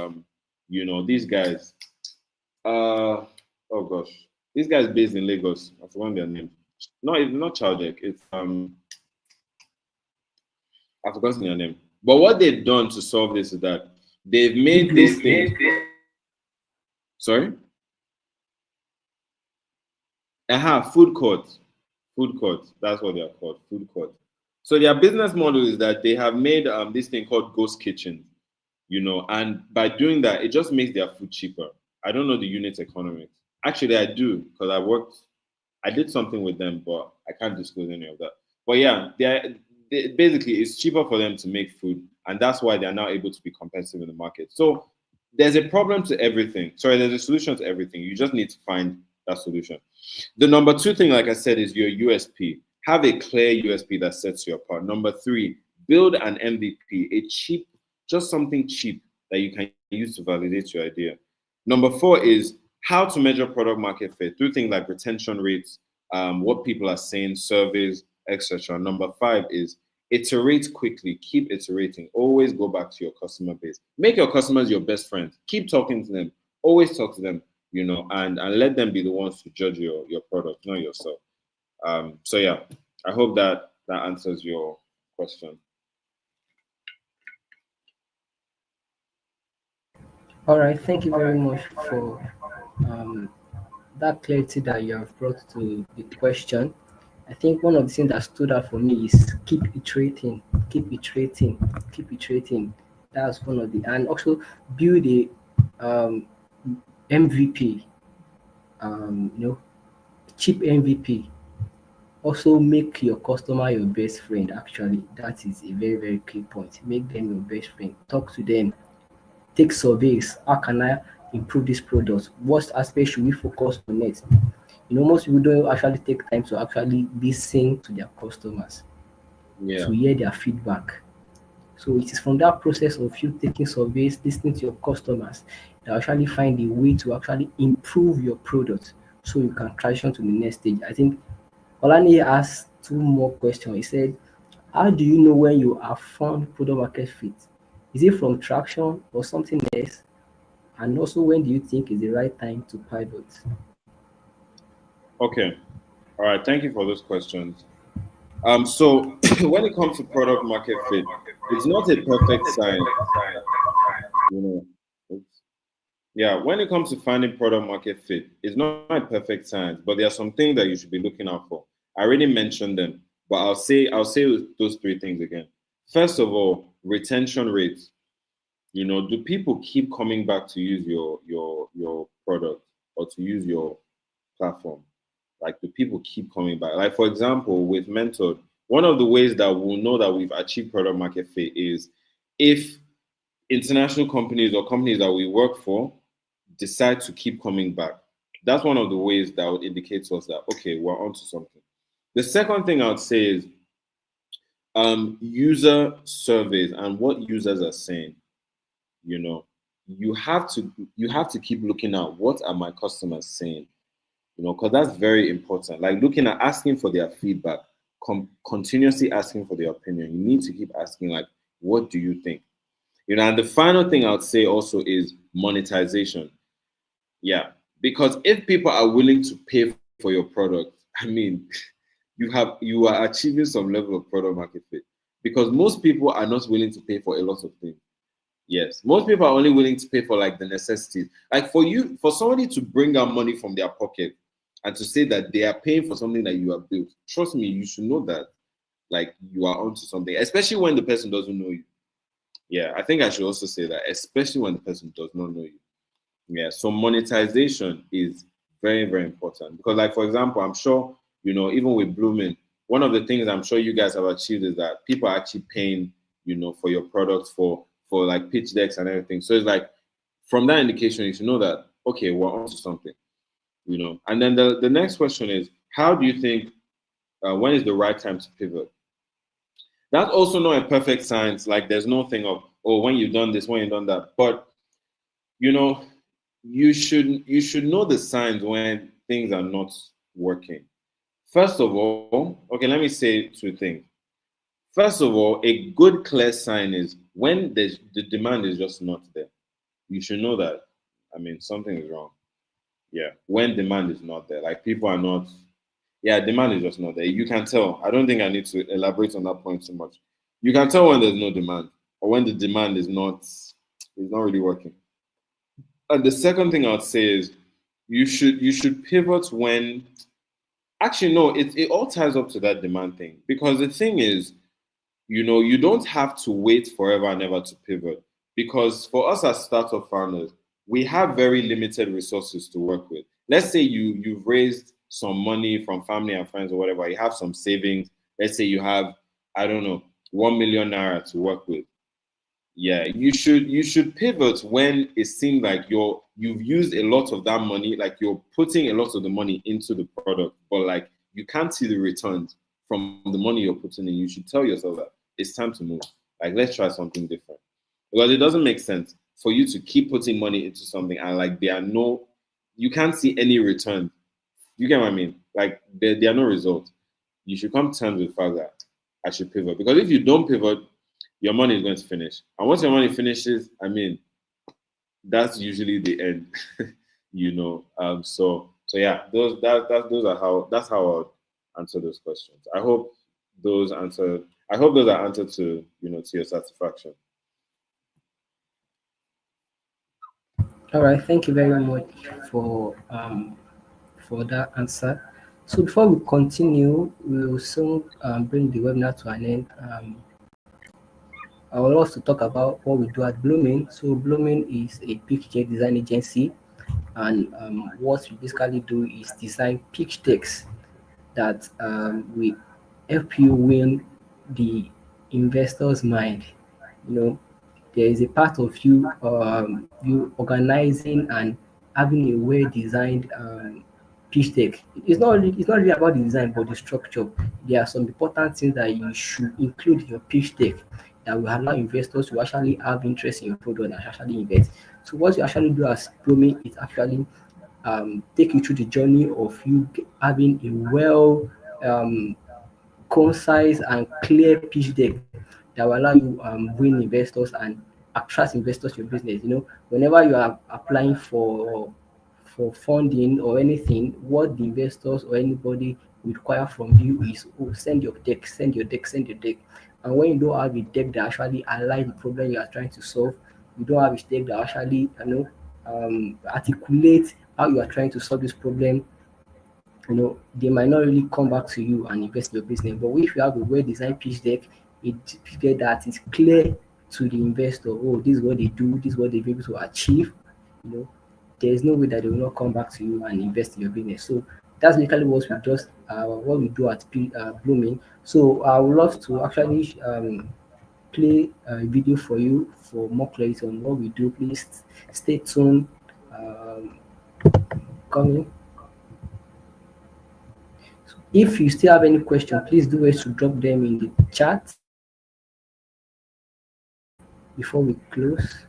these guys. Oh gosh, these guys based in Lagos. I forgot their name. No, it's not Chowdek. It's I've forgotten their name. But what they've done to solve this is that they've made this thing. Sorry? Food court. Food court. That's what they are called. Food court. So their business model is that they have made this thing called ghost kitchen, and by doing that, it just makes their food cheaper. I don't know the unit economics. Actually, I do, because I did something with them, but I can't disclose any of that. But yeah, basically, it's cheaper for them to make food, and that's why they're now able to be competitive in the market. So there's a problem to everything. Sorry, there's a solution to everything. You just need to find that solution. The number 2 thing, like I said, is your USP. Have a clear USP that sets you apart. Number 3, build an MVP, just something cheap that you can use to validate your idea. Number 4 is how to measure product market fit through things like retention rates, what people are saying, surveys, etc. Number 5 is iterate quickly. Keep iterating. Always go back to your customer base. Make your customers your best friends. Keep talking to them. Always talk to them, and let them be the ones to judge your product, not yourself. So yeah, I hope that answers your question. All right, thank you very much for um, that clarity that you have brought to the question. I think one of the things that stood out for me is keep iterating, keep iterating, keep iterating. That's one of the, and also build a MVP, cheap MVP. Also, make your customer your best friend. Actually, that is a very, very key point. Make them your best friend. Talk to them. Take surveys. How can I improve this product? What aspect should we focus on it? Most people don't actually take time to actually listen to their customers Yeah. to hear their feedback. So it is from that process of you taking surveys, listening to your customers, that actually find a way to actually improve your product so you can transition to the next stage. I think Olani asked two more questions. He said, how do you know when you have found product market fit? Is it from traction or something else? And also, when do you think is the right time to pivot? Okay. All right. Thank you for those questions. So when it comes to product market fit, it's not a perfect science, you know. Oops. Yeah, when it comes to finding product market fit, it's not a perfect science, but there are some things that you should be looking out for. I already mentioned them, but I'll say those three things again. First of all, retention rates. Do people keep coming back to use your product or to use your platform? Like, do people keep coming back? Like, for example, with Mentored, one of the ways that we'll know that we've achieved product market fit is if international companies or companies that we work for decide to keep coming back. That's one of the ways that would indicate to us that, okay, we're onto something. The second thing I would say is user surveys and what users are saying. You know, you have to keep looking at what are my customers saying. Because that's very important. Like looking at asking for their feedback, continuously asking for their opinion. You need to keep asking, like, what do you think? And the final thing I would say also is monetization. Yeah, because if people are willing to pay for your product, I mean, you are achieving some level of product market fit. Because most people are not willing to pay for a lot of things. Yes, most people are only willing to pay for like the necessities. Like for somebody to bring out money from their pocket and to say that they are paying for something that you have built, trust me, you should know that like you are onto something, especially when the person doesn't know you. Yeah, I think I should also say that, especially when the person does not know you. Yeah, so monetization is very, very important because, like, for example, I'm sure, even with Bloomin, one of the things I'm sure you guys have achieved is that people are actually paying, for your products for like pitch decks and everything. So it's like from that indication, you should know that, okay, we're onto something. And then the next question is, how do you think, when is the right time to pivot? That's also not a perfect science. Like, there's no thing of, oh, when you've done this, when you've done that. But you know, you should know the signs when things are not working. First of all, okay, let me say two things. First of all, a good clear sign is when the demand is just not there. You should know that. I mean, something is wrong. Yeah, when demand is not there, like people are not. Yeah, demand is just not there. You can tell. I don't think I need to elaborate on that point too much. You can tell when there's no demand or when the demand is not really working. And the second thing I'd say is you should pivot when actually no, it all ties up to that demand thing. Because the thing is, you don't have to wait forever and ever to pivot. Because for us as startup founders, we have very limited resources to work with. Let's say you've raised some money from family and friends or whatever, you have some savings. Let's say you have, I don't know, 1 million naira to work with. Yeah, you should pivot when it seems like you've used a lot of that money, like you're putting a lot of the money into the product, but like you can't see the returns from the money you're putting in. You should tell yourself that it's time to move. Like, let's try something different. Because it doesn't make sense for you to keep putting money into something and like you can't see any return. You get what I mean? Like there are no results. You should come to terms with the fact that I should pivot. Because if you don't pivot, your money is going to finish. And once your money finishes, I mean, that's usually the end. So yeah, that's how I'll answer those questions. I hope those are answered to your satisfaction. All right, thank you very much for that answer. So before we continue, we will soon bring the webinar to an end. I will also talk about what we do at Bloomin. So Bloomin is a picture design agency, and what we basically do is design pitch decks that we help you win the investor's mind. You know, there is a part of you you organizing and having a well designed pitch deck. It's not really about the design but the structure. There are some important things that you should include in your pitch deck that will allow investors to actually have interest in your product and actually invest. So what you actually do as Bloomin is actually take you through the journey of you having a well um, concise and clear pitch deck that will allow you win investors and attract investors to your business. You know, whenever you are applying for funding or anything, what the investors or anybody require from you is, oh, send your deck, send your deck, send your deck. And when you don't have a deck that actually align the problem you are trying to solve, you don't have a deck that actually articulate how you are trying to solve this problem, they might not really come back to you and invest in your business. But if you have a well-designed pitch deck, a pitch deck that is clear to the investor, oh, this is what they do, this is what they've been able to achieve, you know, there is no way that they will not come back to you and invest in your business. So that's basically what we do at Bloomin. So I would love to actually play a video for you for more clarity on what we do. Please stay tuned. Um, coming. If you still have any question, please do it to drop them in the chat before we close.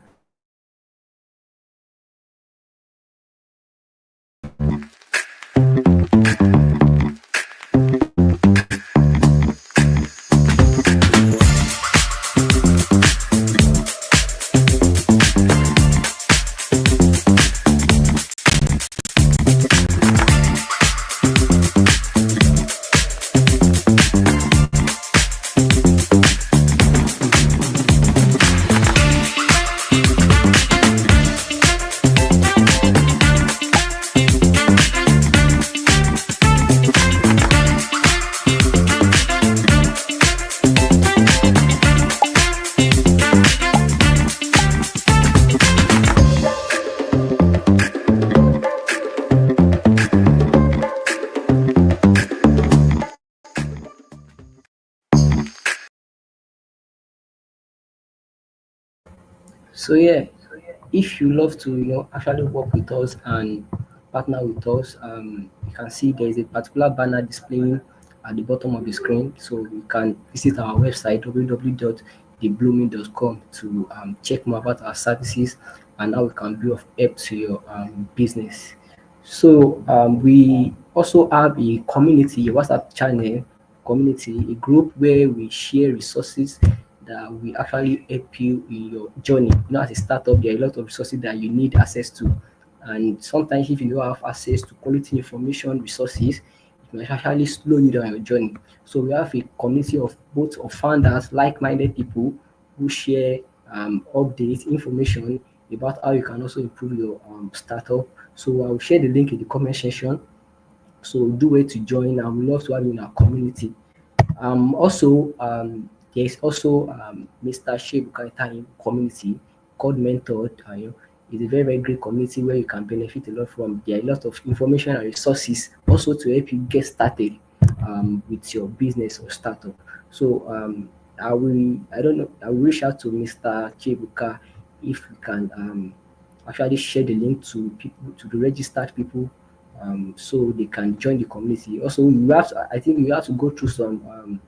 So yeah, if you love to actually work with us and partner with us, you can see there is a particular banner displaying at the bottom of the screen. So you can visit our website www.thebloomin.com to check more about our services and how we can be of help to your business. So we also have a community, a WhatsApp channel community, a group where we share resources that will actually help you in your journey. As a startup, there are a lot of resources that you need access to. And sometimes if you don't have access to quality information resources, it might actually slow you down your journey. So we have a community of both of founders, like-minded people who share updates, information about how you can also improve your startup. So I will share the link in the comment section. So do wait to join. I would love to have you in our community. Also, there's also Mr. Chiebuka Itanyi community called Mentored. It's a very, very great community where you can benefit a lot from. There are a lot of information and resources also to help you get started with your business or startup. So I don't know, I will reach out to Mr. Chiebuka if we can actually share the link to people, to the registered people, so they can join the community. Also, I think you have to go through some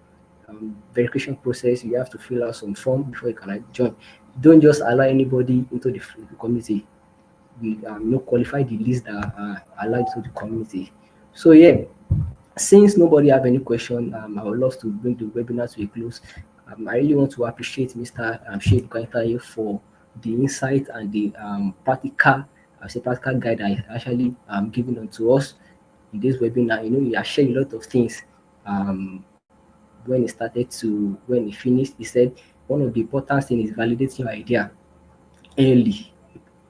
verification process. You have to fill out some form before you can join. Don't just allow anybody into the community. We qualify the list that are allowed to the community. So yeah, since nobody have any question, I would love to bring the webinar to a close. I really want to appreciate Mr. Sheikh Kwaitaye for the insight and the practical guide that is actually given unto us in this webinar. He has shared a lot of things. When he finished, he said one of the important things is validating your idea early.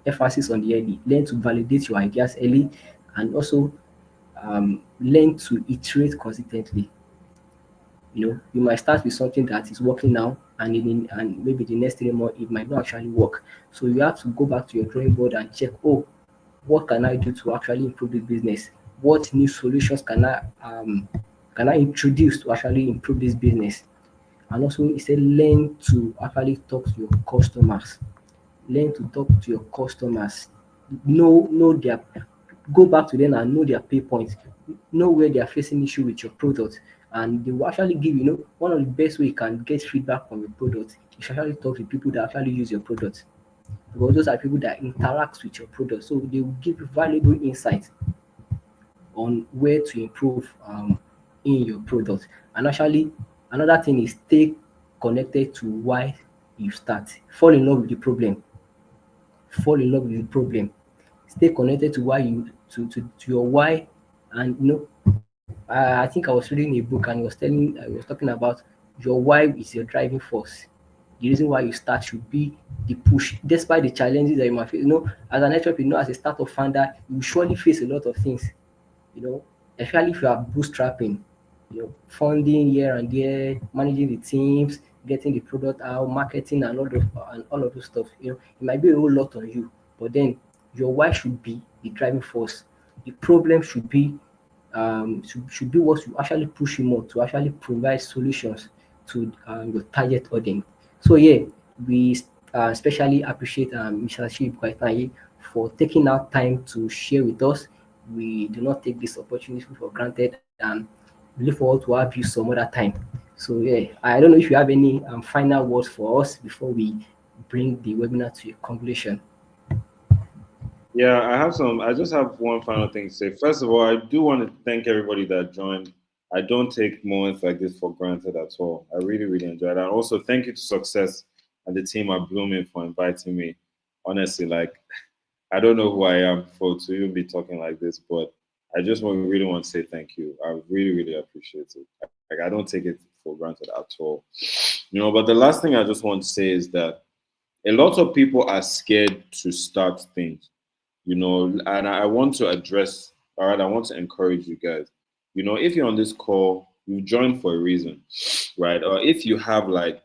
Emphasis on the early. Learn to validate your ideas early, and also learn to iterate consistently. You might start with something that is working now, and maybe the next 3 months it might not actually work. So you have to go back to your drawing board and check, oh, what can I do to actually improve the business? What new solutions can I introduce to actually improve this business? And also, he said, learn to actually talk to your customers. Learn to talk to your customers. Know their Go back to them and know their pay points. Know where they are facing issue with your product, and they will actually give one of the best way you can get feedback from your product is to actually talk to people that actually use your product, because those are people that interact with your product, so they will give you valuable insight on where to improve in your product. And actually, another thing is stay connected to why you start. Fall in love with the problem. Fall in love with the problem. Stay connected to why you to your why. And I think I was reading a book, and he was talking about your why is your driving force. The reason why you start should be the push, despite the challenges that you might face. As an entrepreneur, as a startup founder, you surely face a lot of things, you know, especially if you are bootstrapping, funding here and there, managing the teams, getting the product out, marketing, and all of those stuff. It might be a whole lot on you, but then your why should be the driving force. The problem should be what you actually push you more to actually provide solutions to your target audience. So yeah, we especially appreciate Mr. Chiebuka Itanyi for taking out time to share with us. We do not take this opportunity for granted, and we look forward to have you some other time. So yeah, I don't know if you have any final words for us before we bring the webinar to a conclusion. Yeah, I have some. I just have one final thing to say. First of all, I do want to thank everybody that joined. I don't take moments like this for granted at all. I really, really enjoyed it. And also, thank you to Success and the team at Bloomin for inviting me. Honestly, like, I don't know who I am for to even be talking like this, but I just really want to say thank you. I really, really appreciate it. Like, I don't take it for granted at all. But the last thing I just want to say is that a lot of people are scared to start things, and I want to address, all right, I want to encourage you guys. If you're on this call, you joined for a reason, right? Or if you have like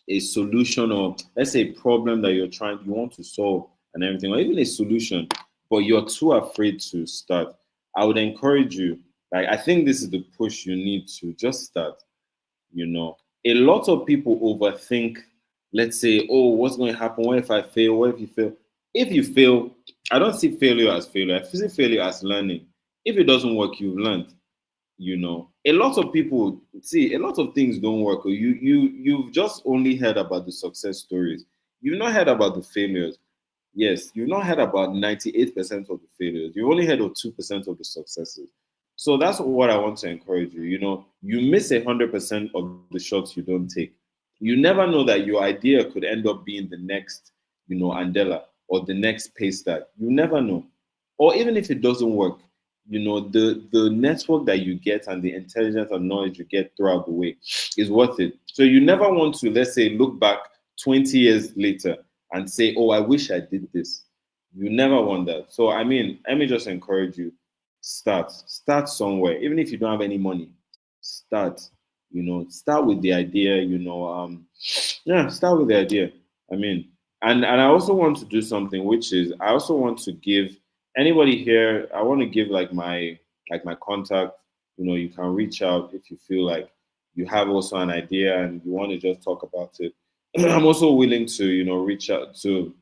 a solution, or let's say a problem that you want to solve and everything, or even a solution, but you're too afraid to start, I would encourage you. Like, I think this is the push you need to just start. A lot of people overthink, let's say, oh, what's going to happen? What if I fail? What if you fail? If you fail, I don't see failure as failure. I see failure as learning. If it doesn't work, you've learned. A lot of people see a lot of things don't work. You've just only heard about the success stories. You've not heard about the failures. Yes, you've not heard about 98% of the failures. You've only heard of 2% of the successes. So that's what I want to encourage you. You miss 100% of the shots you don't take. You never know that your idea could end up being the next, Andela, or the next Paystack. You never know. Or even if it doesn't work, the network that you get and the intelligence and knowledge you get throughout the way is worth it. So you never want to, let's say, look back 20 years later and say, oh, I wish I did this. You never want that. So I mean, let me just encourage you. Start somewhere. Even if you don't have any money, start. Start with the idea, yeah, start with the idea. I mean, and I also want to do something, which is I also want to give anybody here, I want to give like my contact. You can reach out if you feel like you have also an idea and you want to just talk about it. I'm also willing to, reach out to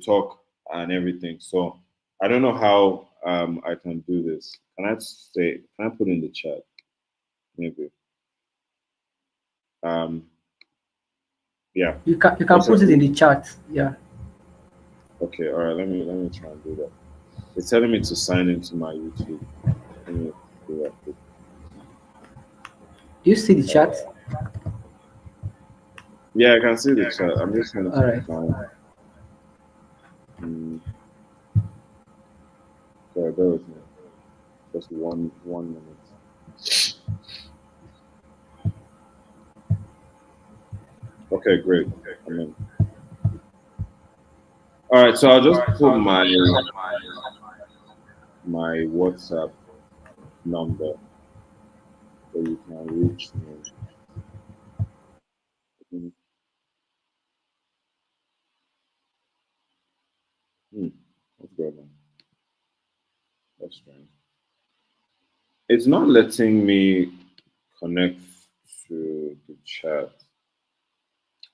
talk and everything. So I don't know how I can do this. Can I put in the chat? Maybe. Um yeah. You can What's up? put it in the chat. Yeah. Okay, all right, let me try and do that. It's telling me to sign into my YouTube. Let me do that quick. Do you see the chat? Yeah, I can see the chat. I'm just trying All to right. find. Mm, sorry, bear with me. Just one minute. Okay, great. I mean, all right. So I'll just put my WhatsApp number so you can reach me. Mm, Hmm. What's going on? That's strange. It's not letting me connect to the chat.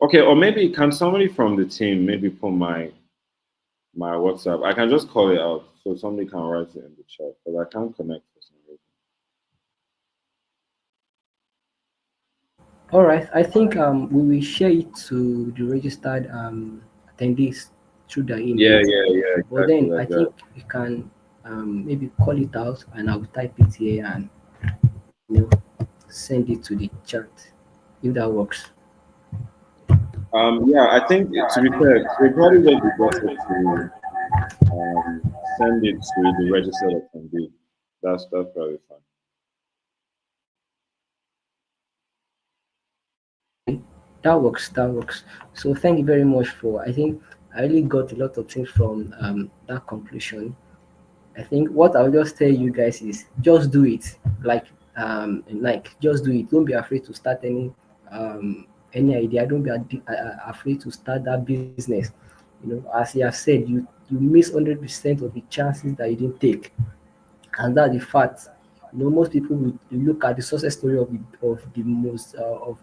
Okay, or maybe can somebody from the team maybe put my WhatsApp? I can just call it out so somebody can write it in the chat because I can't connect for some reason. All right. I think we will share it to the registered attendees through the email. Yeah, But exactly then I like that. think we can maybe call it out and I'll type it here and you know send it to the chat if that works. Yeah, I think to be fair, it probably just be better to send it to the registered attendee. That's probably fine. Okay, that works. That works. So thank you very much for. I think I really got a lot of things from that conclusion. I think what I'll just tell you guys is just do it. Like just do it. Don't be afraid to start any idea. Don't be afraid to start that business. As you have said, you miss 100% of the chances that you didn't take, and that's the fact. Most people will look at the success story of the most of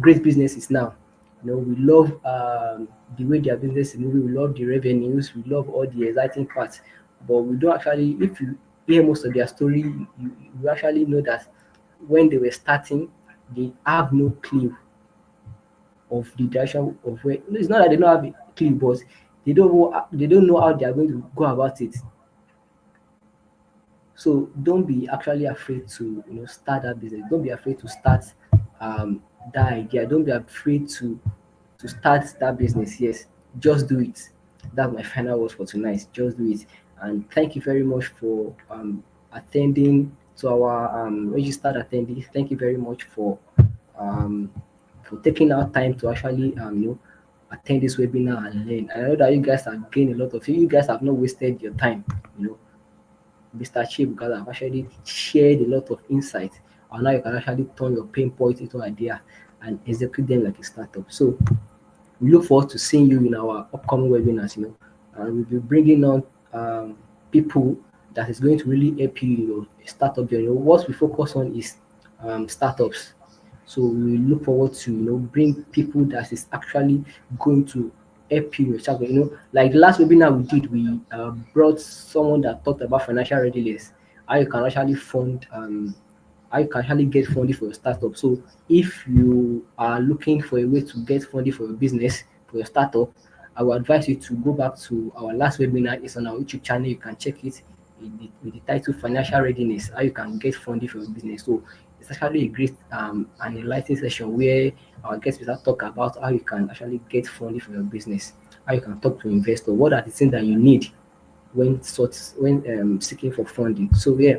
great businesses now. We love the way their business is moving. We love the revenues. We love all the exciting parts, but we don't actually. If you hear most of their story, you actually know that when they were starting, they have no clue of the direction of where. No, it's not that they don't have a clue, but they don't know how they are going to go about it. So don't be actually afraid to start that business. Don't be afraid to start that idea. Don't be afraid to start that business. Yes, just do it. That's my final words for tonight. Just do it. And thank you very much for attending to our registered attendees. Thank you very much um, for taking out time to actually attend this webinar and learn. I know that you guys have gained a lot of. You guys have not wasted your time. You know Mr. Chiebuka have actually shared a lot of insight on how you can actually turn your pain point into idea and execute them like a startup. So we look forward to seeing you in our upcoming webinars, and we'll be bringing on people that is going to really help you, startup journey. What we focus on is startups. So we look forward to bring people that is actually going to help you with something. Like the last webinar we did, we brought someone that talked about financial readiness, how you can actually get funding for your startup. So if you are looking for a way to get funding for your business, for your startup, I will advise you to go back to our last webinar. It's on our YouTube channel. You can check it with the title Financial Readiness, how you can get funding for your business. So it's actually a great and enlightening session where our guest will talk about how you can actually get funding for your business, how you can talk to investor, what are the things that you need when seeking for funding. So yeah,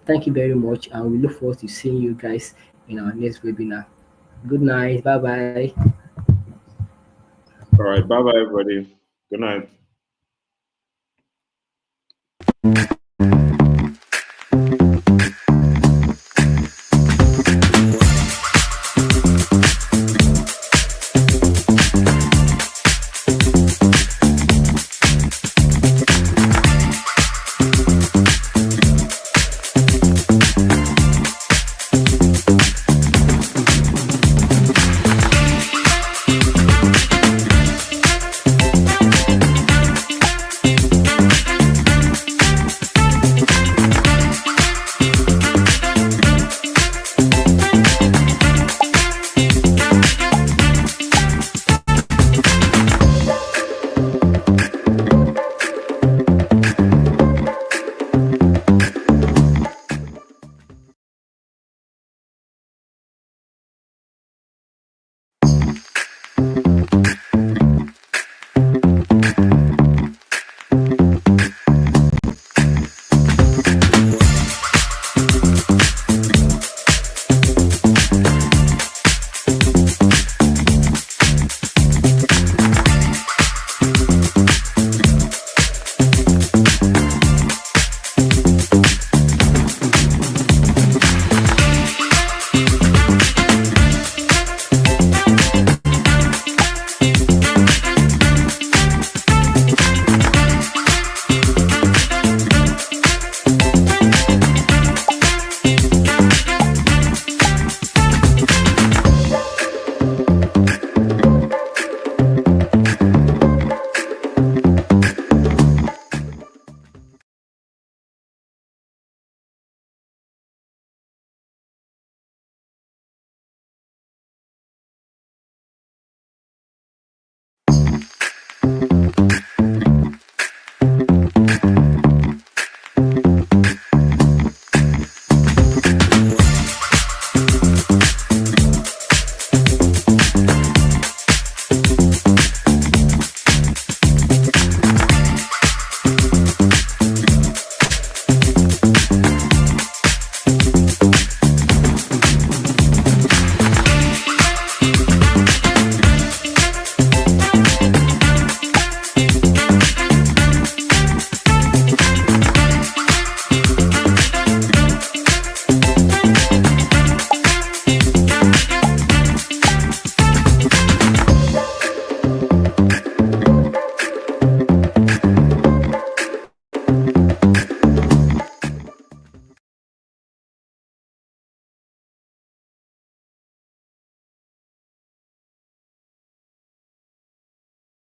thank you very much, and we look forward to seeing you guys in our next webinar. Good night. Bye bye. All right, bye bye everybody. Good night.